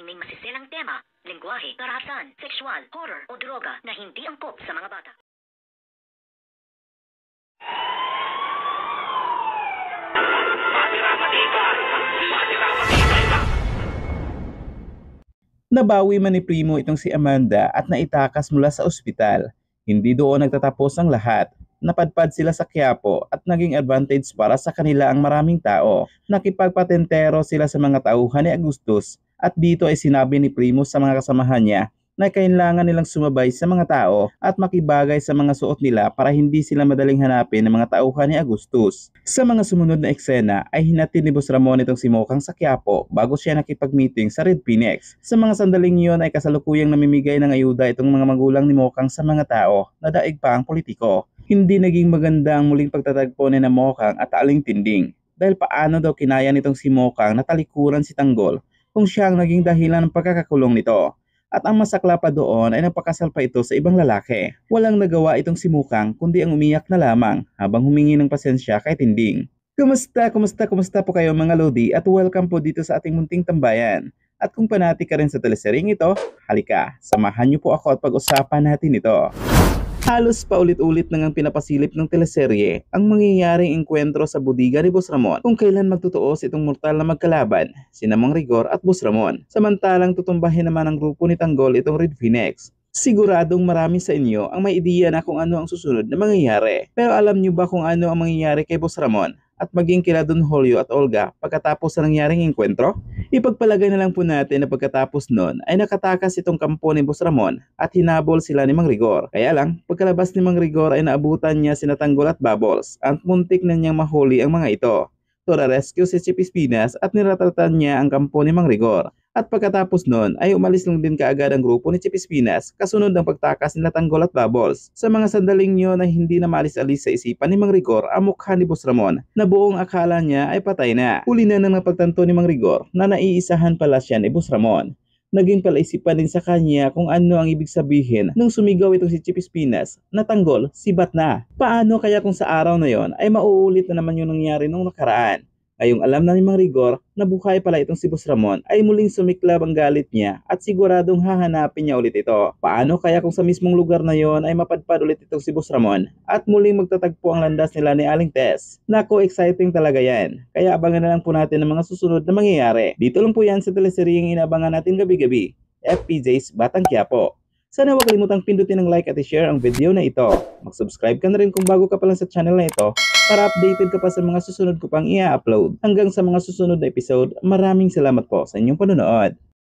may masisilang tema, lengguwahe, karahasan, sexual, horror o droga na hindi angkop sa mga bata. Nabawi man ni Primo itong si Amanda at naitakas mula sa ospital. Hindi doon nagtatapos ang lahat. Napadpad sila sa Quiapo at naging advantage para sa kanila ang maraming tao. Nakipagpatentero sila sa mga tauhan ni Agustus at dito ay sinabi ni Primo sa mga kasamahan niya na kailangan nilang sumabay sa mga tao at makibagay sa mga suot nila para hindi sila madaling hanapin ng mga tauhan ni Agustus. Sa mga sumunod na eksena ay hinatid ni Boss Ramon itong si Mokang sa Quiapo bago siya nakipag-meeting sa Red Phoenix. Sa mga sandaling iyon ay kasalukuyang namimigay ng ayuda itong mga magulang ni Mokang sa mga tao na daig pa ang politiko. Hindi naging maganda ang muling pagtatagpo ni na Mokang at Aling Tinding dahil paano daw kinaya nitong si Mokang na talikuran si Tanggol kung siya ang naging dahilan ng pagkakakulong nito. At ang masakla pa doon ay nagpakasal pa ito sa ibang lalaki. Walang nagawa itong si Mukang kundi ang umiyak na lamang habang humingi ng pasensya kay Tinding. Kumusta po kayo mga Lodi at welcome po dito sa ating munting tambayan. At kung panati ka rin sa teleseryeng ito, halika, samahan niyo po ako at pag-usapan natin ito. Halos paulit-ulit nang pinapasilip ng teleserye ang mangyayaring engkwentro sa budiga ni Boss Ramon kung kailan magtutuos itong mortal na magkalaban, sina Mang Rigor at Boss Ramon. Samantalang tutumbahin naman ang grupo ni Tanggol itong Red Phoenix. Siguradong marami sa inyo ang may ideya na kung ano ang susunod na mangyayari. Pero alam niyo ba kung ano ang mangyayari kay Boss Ramon at maging kila Don Julio at Olga pagkatapos sa nangyaring engkwentro? Ipagpalagay na lang po natin na pagkatapos nun ay nakatakas itong kampo ni Boss Ramon at hinabol sila ni Mang Rigor. Kaya lang, pagkalabas ni Mang Rigor ay naabutan niya sina Tanggol at Bubbles at muntik na niyang mahuli ang mga ito. To rescue si Chip Espinas at niratatan niya ang kampo ni Mang Rigor. At pagkatapos nun ay umalis lang din kaagad ang grupo ni Chip Espinas kasunod ng pagtakas nila Tanggol at Bubbles. Sa mga sandaling yun ay hindi na maalis-alis sa isipan ni Mang Rigor ang mukha ni Boss Ramon na buong akala niya ay patay na. Huli na nang napagtanto ni Mang Rigor na naiisahan pala siya ni Boss Ramon. Naging palaisipan din sa kanya kung ano ang ibig sabihin nung sumigaw itong si Chip Espinas na Tanggol, sibat na. Paano kaya kung sa araw na yon ay mauulit na naman yung nangyari nung nakaraan? Ngayong alam na ni Mang Rigor na buhay pala itong si Boss Ramon ay muling sumiklab ang galit niya at siguradong hahanapin niya ulit ito. Paano kaya kung sa mismong lugar na yon ay mapadpad ulit itong si Boss Ramon at muling magtatagpo ang landas nila ni Aling Tess? Nako, exciting talaga yan. Kaya abangan na lang po natin ang mga susunod na mangyayari. Dito lang po yan sa teleseryeng inaabangan natin gabi-gabi, FPJ's Batang Quiapo. Sana huwag kalimutang pindutin ng like at i-share ang video na ito. Mag-subscribe ka na rin kung bago ka pa lang sa channel na ito para updated ka pa sa mga susunod ko pang i-upload. Hanggang sa mga susunod na episode, maraming salamat po sa inyong panonood.